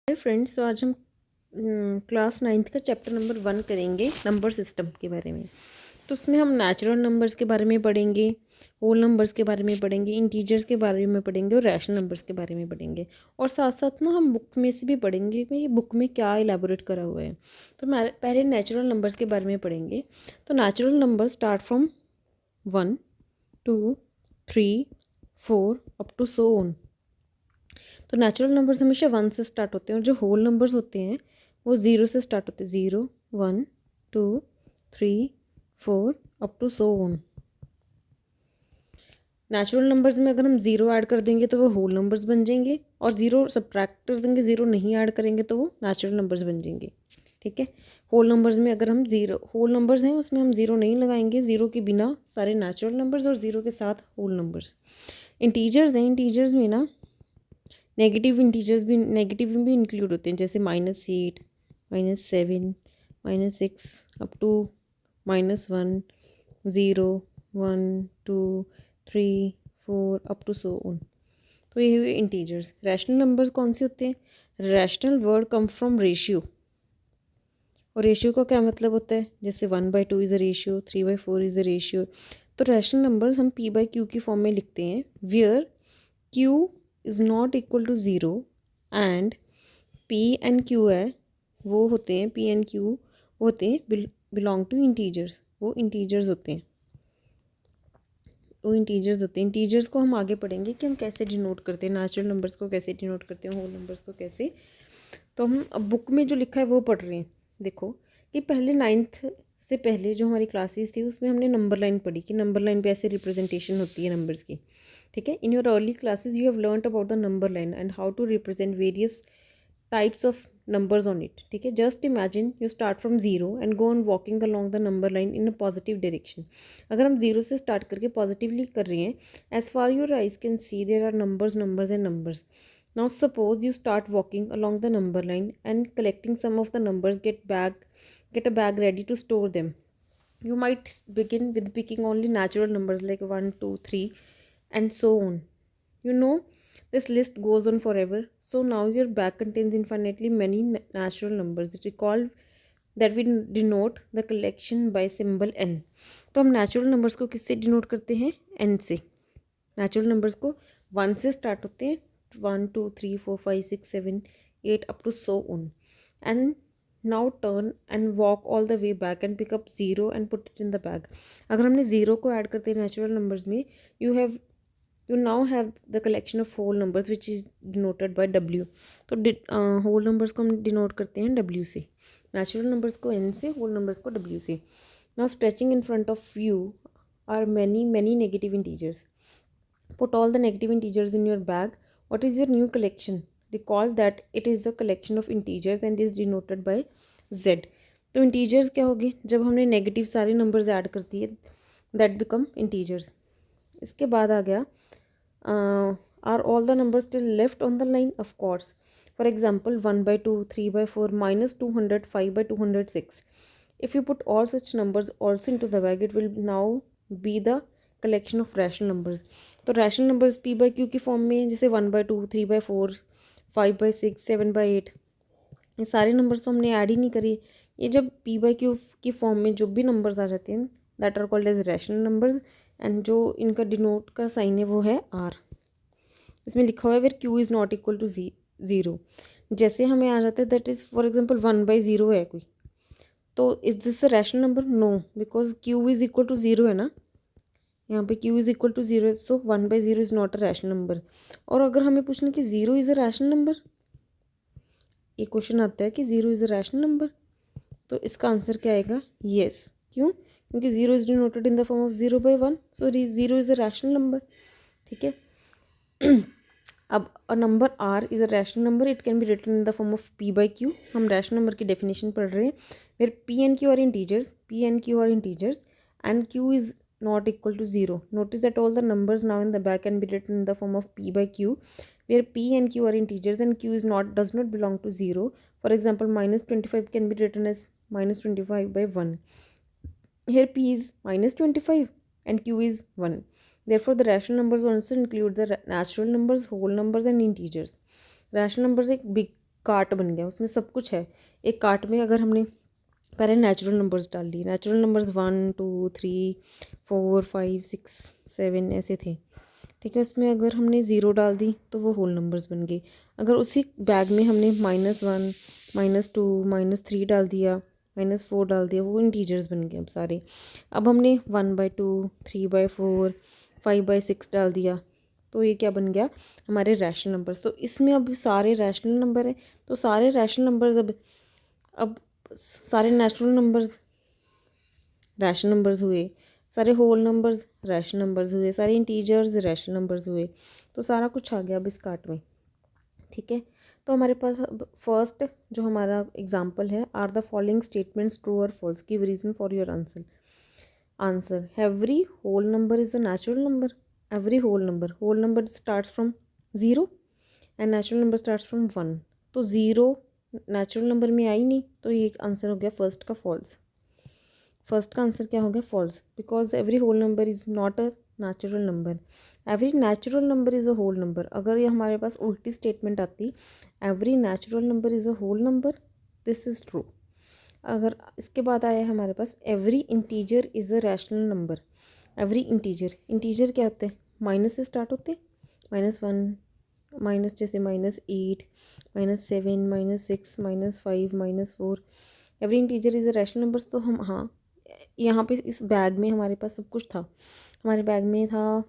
Hi friends, तो आज हम क्लास नाइन्थ का चैप्टर नंबर 1 करेंगे, नंबर सिस्टम के बारे में। तो उसमें हम नेचुरल नंबर्स के बारे में पढ़ेंगे, होल नंबर्स के बारे में पढ़ेंगे, इंटीजर्स के बारे में पढ़ेंगे और रैशनल नंबर्स के बारे में पढ़ेंगे। और साथ साथ ना हम बुक में से भी पढ़ेंगे कि बुक में क्या इलेबोरेट करा हुआ है। तो पहले नेचुरल नंबर्स के बारे में पढ़ेंगे। तो natural number start from 1, 2, 3, 4 up to so on. तो नेचुरल नंबर्स हमेशा 1 से स्टार्ट होते हैं और जो होल नंबर्स होते हैं वो 0 से स्टार्ट होते हैं। 0, 1, 2, 3, 4 up to so on. Natural numbers में अगर हम 0 ऐड कर देंगे तो वो होल नंबर्स बन जाएंगे, और 0 सब्ट्रैक्ट कर देंगे, 0 नहीं ऐड करेंगे तो वो नेचुरल नंबर्स बन जाएंगे। ठीक है। होल नंबर्स में अगर हम होल नंबर्स हैं उसमें हम 0 नहीं लगाएंगे, 0 के बिना सारे नेचुरल नंबर्स और 0 के साथ होल नंबर्स। इंटीजर्स हैं, इंटीजर्स में ना नेगेटिव भी इंक्लूड होते हैं, जैसे -8, -7, -6 up to -1, 0, 1, 2, 3, 4 up to so on. तो ये हुए इंटीजर्स। रैशनल नंबर्स कौन से होते हैं? Rational word come from ratio. और रेशियो का क्या मतलब होता है? जैसे 1/2 is a ratio, 3/4 is a ratio. तो रैशनल नंबर्स हम P/Q की फॉर्म में लिखते हैं, where Q is not equal to 0 and P and Q है वो होते हैं, P एंड Q होते हैं बिलोंग टू इंटीजर्स। वो इंटीजर्स होते हैं, इंटीजर्स को हम आगे पढ़ेंगे कि हम कैसे डिनोट करते हैं, नेचुरल नंबर्स को कैसे डिनोट करते हैं, होल नंबर्स को कैसे। तो हम अब बुक में जो लिखा है वो पढ़ रहे हैं। देखो कि पहले 9th से पहले जो हमारी क्लासेस थी उसमें हमने नंबर लाइन पढ़ी कि नंबर लाइन पे ऐसे रिप्रेजेंटेशन होती है नंबर्स की। ठीक है। In your early classes you have learned about the number line and how to represent various types of numbers on it. ठीक है। just imagine you start from 0 and go on walking along the number line in a positive direction. अगर हम 0 से start करके positively कर रहे हैं, as far your eyes can see there are numbers, numbers and numbers. Now suppose you start walking along the number line and collecting some of the numbers, get a bag ready to store them. You might begin with picking only natural numbers like 1, 2, 3 and so on. You know, this list goes on forever. So now your bag contains infinitely many natural numbers. Recall that we denote the collection by symbol n. तो हम natural numbers को किससे denote करते हैं? n से। Natural numbers को 1 से start होते हैं, 1, 2, 3, 4, 5, 6, 7, 8 up to so on. And now turn and walk all the way back and pick up 0 and put it in the bag. अगर हमने 0 को ऐड करते हैं नेचुरल नंबर्स में, you now have the collection of whole numbers which is denoted by W. तो whole numbers को हम denote करते हैं W से, natural numbers को N से, whole numbers को W से. Now stretching in front of you are many negative integers. Put all the negative integers in your bag. What is your new collection? Recall that it is a collection of integers and is denoted by Z. तो integers क्या होगी? जब हमने negative सारे numbers add कर दिए, that become integers. इसके बाद आ गया are all the numbers still left on the line? Of course. For example, 1/2, 3/4, -200, 5/206. If you put all such numbers also into the bag, it will now be the collection of rational numbers. तो rational numbers P/Q की form में, जैसे 1/2, 3/4, 5/6, 7/8, ये सारे numbers तो हमने add ही नहीं करी। ये जब P/Q की फॉर्म में जो भी नंबर्स आ जाते हैं, that are called as rational numbers. And जो इनका डिनोट का साइन है वो है R। इसमें लिखा हुआ है where Q is not equal to 0। जैसे हमें आ जाता है दैट इज़ फॉर एग्जांपल 1/0 है कोई, तो is this a rational number? No, because Q is equal to 0 है ना, यहाँ पे Q इज़ इक्वल टू 0 है, सो 1/0 is not a rational number. और अगर हमें पूछना कि 0 इज़ अ रैशनल नंबर, ये क्वेश्चन आता है कि 0 इज़ अ रैशनल नंबर, तो इसका आंसर क्या आएगा? येस। क्यों? क्योंकि 0 is denoted in the form of 0/1, so 0 is a rational number. ठीक है। अब a number R is a rational number, it can be written in the form of P/Q। हम रैशनल नंबर की definition पढ़ रहे हैं, where P and Q are integers and Q is not equal to 0. Notice that all the numbers now in the back can be written in the form of P/Q, where P and Q are integers and Q does not belong to 0. For example, -25 can be written as -25/1. Here P is -25 and Q is 1. Therefore, the rational numbers also include the natural numbers, whole numbers and integers. Rational numbers एक big cart बन गया, उसमें सब कुछ है। एक cart में अगर हमने पहले नेचुरल नंबर्स डाल लिए, नेचुरल नंबर्स 1 2 3 4 5 6 7 ऐसे थे, ठीक है। उसमें अगर हमने ज़ीरो डाल दी तो वो होल नंबर्स बन गए। अगर उसी बैग में हमने -1 -2 -3 डाल दिया, -4 डाल दिया, वो इंटीजर्स बन गए अब सारे। अब हमने 1/2 3/4 5/6 डाल दिया, तो ये क्या बन गया, हमारे रैशनल नंबर्स। तो इसमें अब सारे रैशनल नंबर हैं, तो सारे रैशनल नंबर्स अब सारे नेचुरल नंबर्स रैशनल नंबर्स हुए, सारे होल नंबर्स रैशनल नंबर्स हुए, सारे इंटीजर्स रैशनल नंबर्स हुए। तो सारा कुछ आ गया अब इस कार्ट में, ठीक है। तो हमारे पास फर्स्ट जो हमारा एग्जांपल है, are the following statements true और false, give reason for your answer. Every whole number is a natural number. Every whole number starts from zero and natural number starts from 1। तो zero natural number में आई नहीं, तो ये answer हो गया first का false. First का answer क्या हो गया, false, because every whole number is not a natural number. Every natural number is a whole number. अगर ये हमारे पास उल्टी स्टेटमेंट आती, every natural number is a whole number, this is true. अगर इसके बाद आया है हमारे पास every integer is a rational number. Every integer क्या होते हैं, माइनस से स्टार्ट होते हैं, -1 माइनस जैसे -8 -7 -6 -5 -4। Every integer is a rational numbers. तो हम हाँ, यहाँ पे इस बैग में हमारे पास सब कुछ था। हमारे बैग में था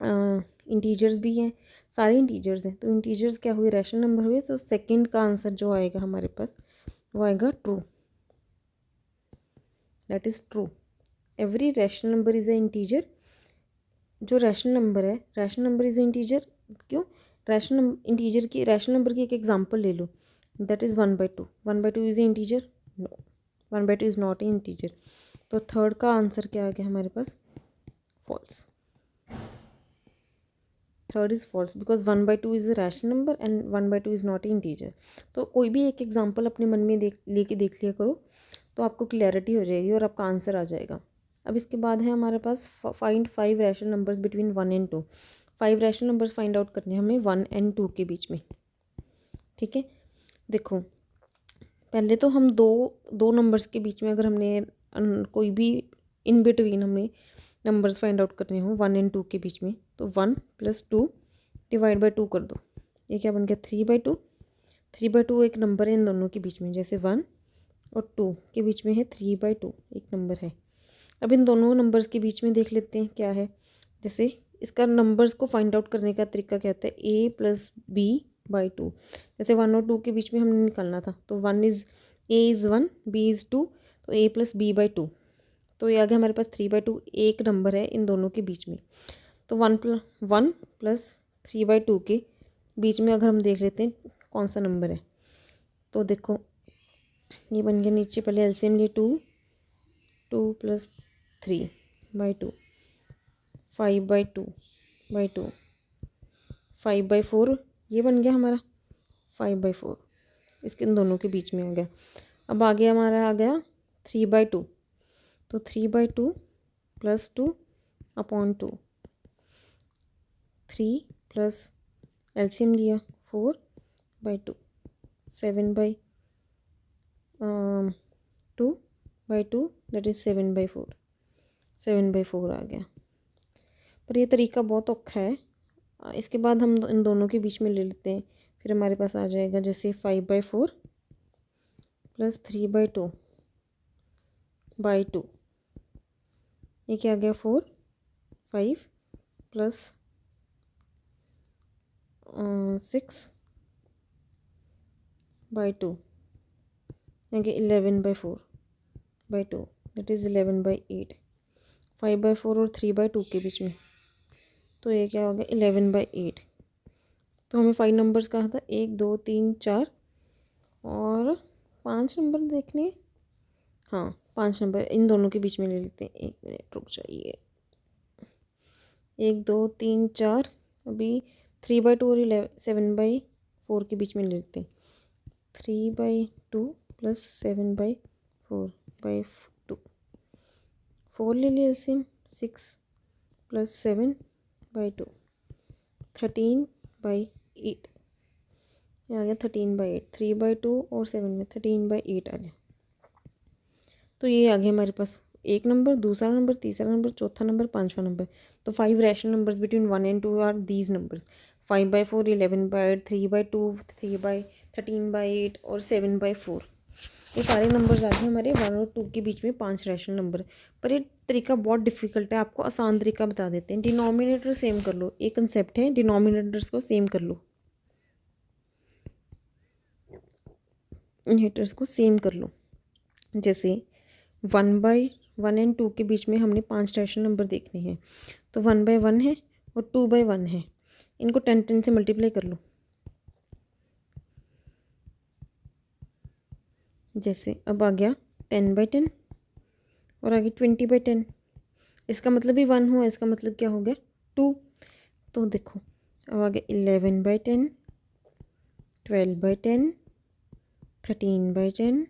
इंटीजर्स भी हैं, सारे इंटीजर्स हैं। तो इंटीजर्स क्या हुए, रैशनल नंबर हुए। तो सेकंड का आंसर जो आएगा हमारे पास वो आएगा true, that is true. Every rational number is a integer. जो रैशनल नंबर है, rational number is a integer. क्यों, रैशनल इंटीजर की, रैशनल नंबर की एक एग्जांपल ले लो, that is 1/2। 1/2 is a integer, no, 1/2 is not a integer. तो third का आंसर क्या आ गया हमारे पास, false. Third is false because 1/2 is a rational number and 1/2 is not a integer. तो कोई भी एक एग्जांपल अपने मन में लेके देख लिया करो, तो आपको क्लैरिटी हो जाएगी और आपका आंसर आ जाएगा। अब इसके बाद है हमारे पास find 5 rational numbers between 1 and 2। 5 rational numbers find out करने हैं हमें 1 एंड 2 के बीच में, ठीक है। देखो, पहले तो हम दो नंबर्स के बीच में अगर हमने कोई भी इन बिटवीन हमने नंबर्स फाइंड आउट करने हो 1 एंड 2 के बीच में, तो 1 + 2 डिवाइड बाई 2 कर दो। ये क्या बन गया, 3/2। 3/2 एक नंबर है इन दोनों के बीच में, जैसे 1 और 2 के बीच में है 3/2 एक नंबर है। अब इन दोनों नंबर्स के बीच में देख लेते हैं क्या है। जैसे इसका नंबर्स को फाइंड आउट करने का तरीका क्या होता है, a + b/2। जैसे 1 और 2 के बीच में हमने निकालना था, तो a इज़ 1 b इज़ 2, तो a + b/2। तो ये आ गया हमारे पास 3/2 एक नंबर है इन दोनों के बीच में। तो 1 + 3/2 के बीच में अगर हम देख लेते हैं कौन सा नंबर है, तो देखो ये बन गया, नीचे पहले एलसीएम लिए 2 + 3/2 5/2 5/4, ये बन गया हमारा 5/4, इसके इन दोनों के बीच में आ गया। अब आगे हमारा आ गया 3/2, तो 3/2 + 2/2, 3 प्लस एलसीएम लिया 4/2 7/2 दैट इज़ 7/4 7/4 आ गया। पर ये तरीका बहुत औखा है। इसके बाद हम इन दोनों के बीच में ले लेते हैं, फिर हमारे पास आ जाएगा जैसे 5/4 + 3/2/2, ये क्या आ गया 4 5 + 6/2, यानी 11/4/2 दैट इज़ 11/8। 5/4 और 3/2 के बीच में, तो ये क्या हो गया 11/8। तो हमें 5 नंबर्स कहा था, 1 2 3 4 और 5 नंबर देखने, हाँ 5 नंबर इन दोनों के बीच में ले लेते हैं। 1 मिनट रुक जाइए, 1 2 3 4, अभी 3/2 और 7/4 के बीच में ले लेते हैं। 3/2 + 7/4/2, 4 ले लिया एलसीएम, 6 + 7/2 13/8, ये आ गया 13/8, 3/2 और 7 में 13/8 आ गया। तो ये आ गया हमारे पास एक नंबर, दूसरा नंबर, तीसरा नंबर, चौथा नंबर, पांचवा नंबर। तो 5 rational numbers between 1 and 2 are these numbers 5/4, 11/8, 3/2, 13/8 और 7/4। ये सारे नंबर्स आ गए हमारे 1 और 2 के बीच में 5 रैशनल नंबर। पर ये तरीका बहुत डिफिकल्ट है, आपको आसान तरीका बता देते हैं। डिनोमिनेटर सेम कर लो, एक कंसेप्ट है, डिनोमिनेटर्स को सेम कर लो, डिनोमिनेटर्स को सेम कर लो। जैसे 1/1 and 2 के बीच में हमने 5 रैशनल नंबर देखने हैं, तो 1/1 है और 2/1 है, इनको 10 से मल्टीप्लाई कर लो। जैसे अब आ गया 10/10 और आगे 20/10, इसका मतलब भी 1 हुआ, इसका मतलब क्या हो गया 2। तो देखो अब आ गया 11/10, 12/10, 13/10,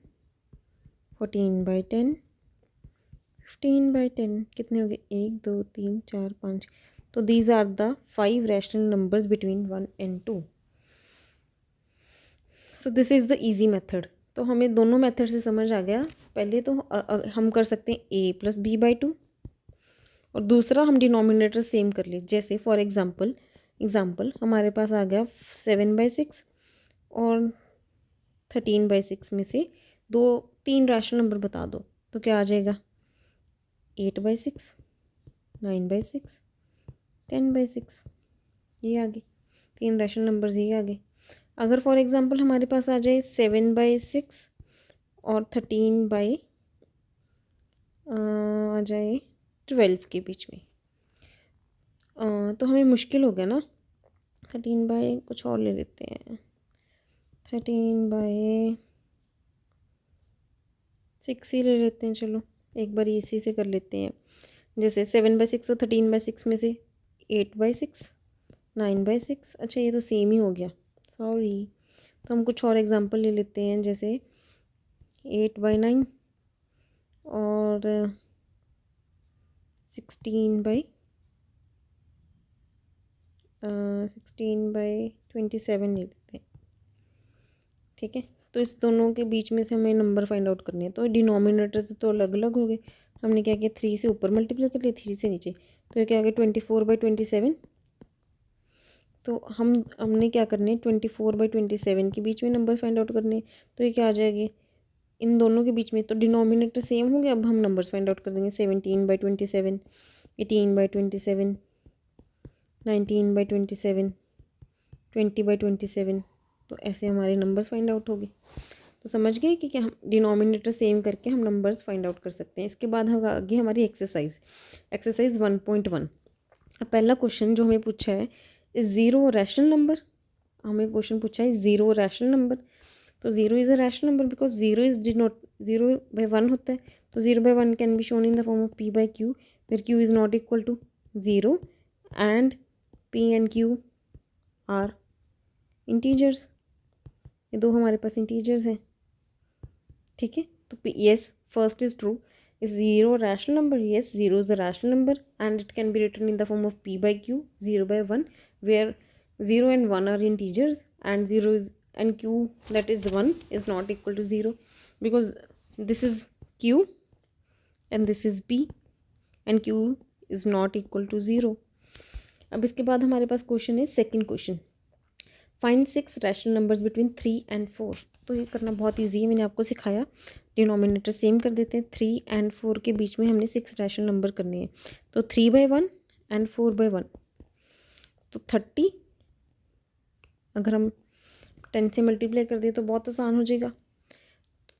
14/10, 15/10, कितने हो गए 1 2 3 4 5। तो these are the 5 rational numbers between 1 and 2। So this is the easy method. तो हमें दोनों मेथड से समझ आ गया। पहले तो हम कर सकते हैं a+b/2 और दूसरा हम डिनोमिनेटर सेम कर ले। जैसे फॉर एग्ज़ाम्पल हमारे पास आ गया 7/6 और 13/6 में से 3 रैशनल नंबर बता दो, तो क्या आ जाएगा 8/6, 9/6, 10/6। ये आ गए 3 रैशनल नंबर्स, ये आ गए। अगर फॉर एग्ज़ाम्पल हमारे पास आ जाए 7/6 और 13 आ जाए 12 के बीच में, तो हमें मुश्किल हो गया ना। 13 कुछ और ले लेते हैं, 13/6 ही ले लेते हैं। चलो एक बार इसी से कर लेते हैं। जैसे 7/6 और 13/6 में से 8/6, 9/6। अच्छा ये तो सेम ही हो गया, सॉरी। तो हम कुछ और एग्जांपल ले लेते हैं, जैसे 8/9 और 16/27 ले लेते हैं। ठीक है, तो इस दोनों के बीच में से हमें नंबर फाइंड आउट करने हैं। तो डिनोमिनेटर से तो अलग अलग हो गए। हमने क्या किया 3 से ऊपर मल्टीप्लाई कर लिया, 3 से नीचे। तो ये क्या आ गया 24/27। तो हमने क्या करने 24/27 के बीच में नंबर फाइंड आउट करने। तो ये क्या आ जाएगी इन दोनों के बीच में, तो डिनोमिनेटर सेम हो गया। अब हम नंबर्स फाइंड आउट कर देंगे 17/27, 18/27, 19/27, 20/27। तो ऐसे हमारे नंबर्स फाइंड आउट हो गए। तो समझ गए कि क्या हम डिनोमिनेटर सेम करके हम नंबर्स फाइंड आउट कर सकते हैं। इसके बाद होगा आगे हमारी एक्सरसाइज 1.1। अब पहला क्वेश्चन जो हमें पूछा है इज़ 0 रैशनल नंबर। हमें क्वेश्चन पूछा है 0 रैशनल नंबर। तो 0 is a rational number because 0 is denote 0/1 होता है। तो 0/1 can be shown in the form of p/q, where q is not equal to 0 and p and q are integers. ये दो हमारे पास इंटीजर्स हैं। ठीक है, तो yes first is true. Is 0 rational number? Yes, 0 is a rational number and it can be written in the form of p/q 0/1, where 0 and 1 are integers and 0 is and q that is 1 is not equal to 0 because this is q and this is p and q is not equal to 0। अब इसके बाद हमारे पास question है second question, find 6 rational numbers between 3 and 4। तो ये करना बहुत easy है, मैंने आपको सिखाया। डिनोमिनेटर सेम कर देते हैं। 3 and 4 के बीच में हमने 6 रैशनल नंबर करने हैं। तो 3/1 and 4/1, तो 30। अगर हम 10 से मल्टीप्लाई कर दें तो बहुत आसान हो जाएगा।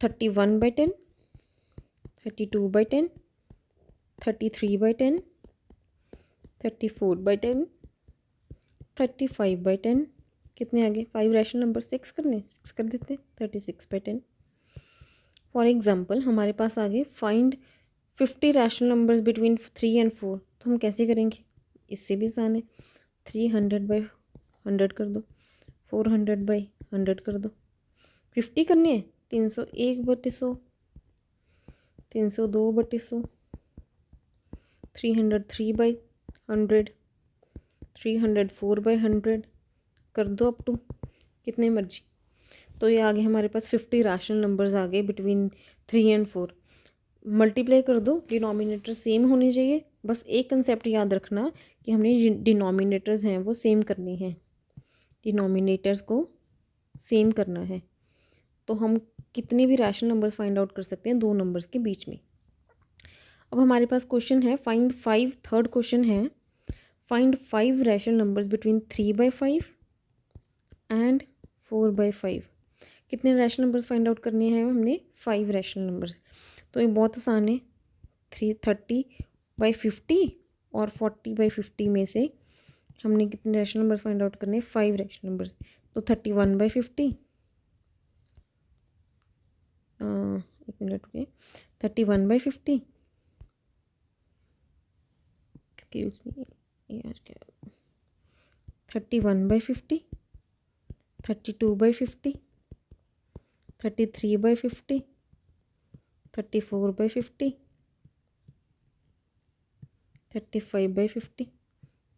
31/10, 32/10, 33/10, 34/10, 35/10। कितने आगे 5 रैशनल नंबर 6 करने, 6 कर देते हैं 36/10। फॉर एग्जांपल हमारे पास आगे find 50 rational numbers between 3 and 4। तो हम कैसे करेंगे, इससे भी आसान है। 300/100 कर दो, 400/100 कर दो। 50 करनी है 301/100, 302/100, 303/100, 304/100 कर दो अप टू कितने मर्जी। तो ये आगे हमारे पास 50 रैशनल नंबर्स आ गए बिटवीन 3 एंड 4। मल्टीप्लाई कर दो, डिनोमिनेटर सेम होने चाहिए। बस एक कंसेप्ट याद रखना कि हमने डिनोमिनेटर्स हैं वो सेम करने हैं, डिनोमिनेटर्स को सेम करना है। तो हम कितने भी रैशनल नंबर्स फाइंड आउट कर सकते हैं दो नंबर्स के बीच में। अब हमारे पास क्वेश्चन है फाइंड 5, थर्ड क्वेश्चन है find 5 rational numbers between 3/5 and 4/5। कितने रैशनल नंबर्स फाइंड आउट करने हैं हमने? 5 रैशनल नंबर्स। तो ये बहुत आसान है। 30/50 और 40/50 में से हमने कितने रैशनल नंबर्स फाइंड आउट करने हैं? 5 रैशनल नंबर्स। तो 31/50, एक मिनट रुकिए, 31/50, एक्सक्यूज मी, यार क्या, 31/50, 32/50, 33/50, 34/50, 35/50।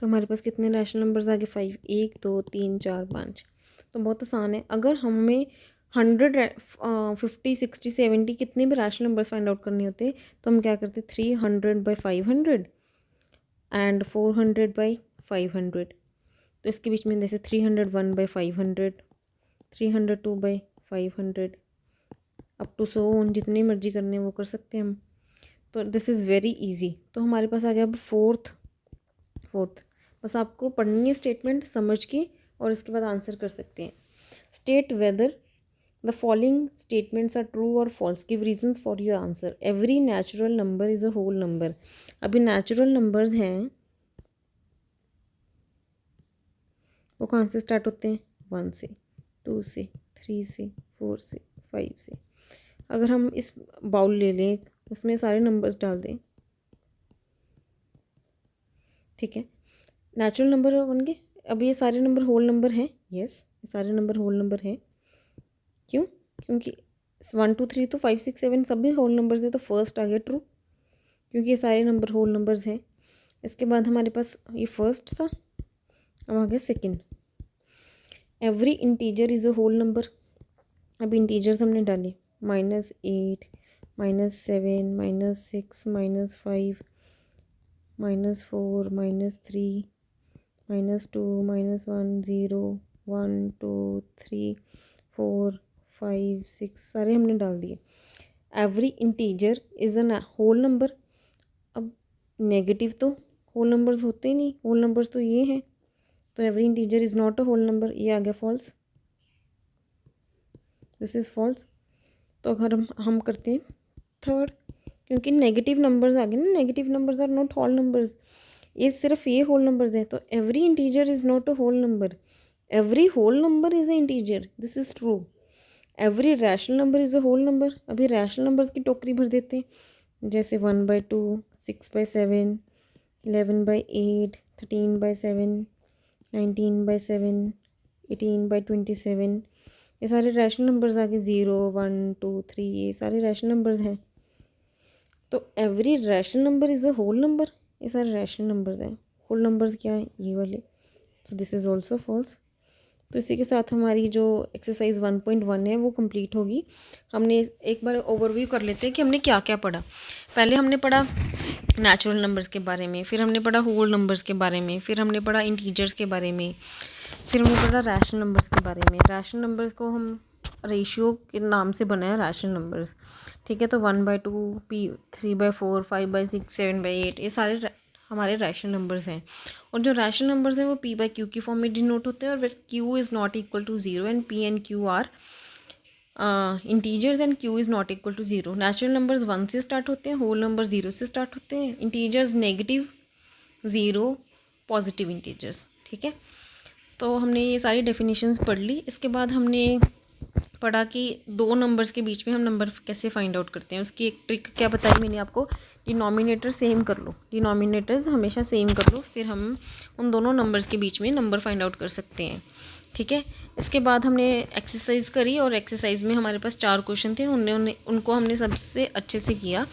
तो हमारे पास कितने रैशनल नंबर्स आ गए? 5। 1 2 3 4 5। तो बहुत आसान है। अगर हमें 100 50 60 70 कितने भी रैशनल नंबर्स फाइंड आउट करने होते तो हम क्या करते? 300/500 एंड 400/500। तो इसके बीच में जैसे 301/500, 302/500 अप टू 100 जितनी मर्जी करने वो कर सकते हैं हम। तो दिस इज़ वेरी इजी। तो हमारे पास आ गया अब फोर्थ। बस आपको पढ़नी है स्टेटमेंट समझ के और इसके बाद आंसर कर सकते हैं। State whether the following statements are true और false, give reasons for your answer. Every natural number is a whole number. अभी नेचुरल नंबर्स हैं वो कहाँ से स्टार्ट होते हैं? 1 से, 2 से, 3 से, 4 से, 5 से। अगर हम इस बाउल ले लें, उसमें सारे नंबर्स डाल दें, ठीक है, नेचुरल नंबर बन गए। अब ये सारे नंबर होल नंबर हैं। यस, ये सारे नंबर होल नंबर हैं। क्यों? क्योंकि 1 2 3 तो 5 6 7 सभी होल नंबर्स हैं। तो फर्स्ट आ गया ट्रू, क्योंकि ये सारे नंबर होल नंबर्स हैं। इसके बाद हमारे पास ये फर्स्ट था, अब आ गया second. Every integer is a whole number. अब इंटीजर्स हमने डाले, -8, -7, -6, -5, -4, -3, -2, -1, 0, 1 2 3 4 5 6 सारे हमने डाल दिए। Every integer is an whole number. अब नेगेटिव तो होल नंबर्स होते ही नहीं, होल नंबर्स तो ये हैं। तो every integer is not a whole number, ये आ गया फॉल्स, दिस इज़ फॉल्स। तो अगर हम करते हैं थर्ड, क्योंकि नेगेटिव नंबर्स आ गए ना, negative numbers are not whole numbers. ये सिर्फ ये होल नंबर्स हैं। तो every integer is not a whole number, every whole number is a integer, this is true. Every rational number is a whole number. अभी rational numbers की टोकरी भर देते हैं, जैसे 1/2, 6/7, 11/8, 13/7, 19/7, 18/27। ये सारे रैशनल नंबर्स आ गए। 0 1 2 3 ये सारे रैशनल नंबर्स हैं। तो every rational number is a whole number, ये सारे रैशनल नंबर्स हैं। होल नंबर्स क्या है? ये वाले। So this is also false. तो इसी के साथ हमारी जो एक्सरसाइज 1.1 है वो कंप्लीट होगी। हमने एक बार ओवरव्यू कर लेते हैं कि हमने क्या क्या पढ़ा। पहले हमने पढ़ा नेचुरल नंबर्स के बारे में, फिर हमने पढ़ा होल नंबर्स के बारे में, फिर हमने पढ़ा इंटीजर्स के बारे में, फिर हमने पढ़ा रैशनल नंबर्स के बारे में। रैशनल नंबर्स को हम रेशियो के नाम से बनाया रैशनल नंबर्स, ठीक है। तो 1/2, 3/4, 5/6, 7/8 ये सारे हमारे रैशनल नंबर्स हैं। और जो रैशनल नंबर्स हैं वो P/Q की फॉर्म में डिनोट होते हैं, और फिर Q is not equal to 0 and P and Q are integers and Q is not equal to 0। Natural numbers 1 से स्टार्ट होते हैं, होल नंबर 0 से स्टार्ट होते हैं, इंटीजर्स नेगेटिव, 0 पॉजिटिव इंटीजर्स, ठीक है। तो हमने ये सारी डेफिनेशंस पढ़ ली। इसके बाद हमने पढ़ा कि दो नंबर्स के बीच में हम नंबर कैसे फाइंड आउट करते हैं। उसकी एक ट्रिक क्या बताई मैंने आपको, डिनोमिनेटर सेम कर लो, डिनोमिनेटर्स हमेशा सेम कर लो, फिर हम उन दोनों नंबर्स के बीच में नंबर फाइंड आउट कर सकते हैं, ठीक है। इसके बाद हमने एक्सरसाइज करी, और एक्सरसाइज में हमारे पास 4 क्वेश्चन थे, उनको हमने सबसे अच्छे से किया।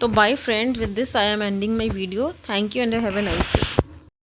तो bye friends, with this I am ending my video. Thank you and have a nice day.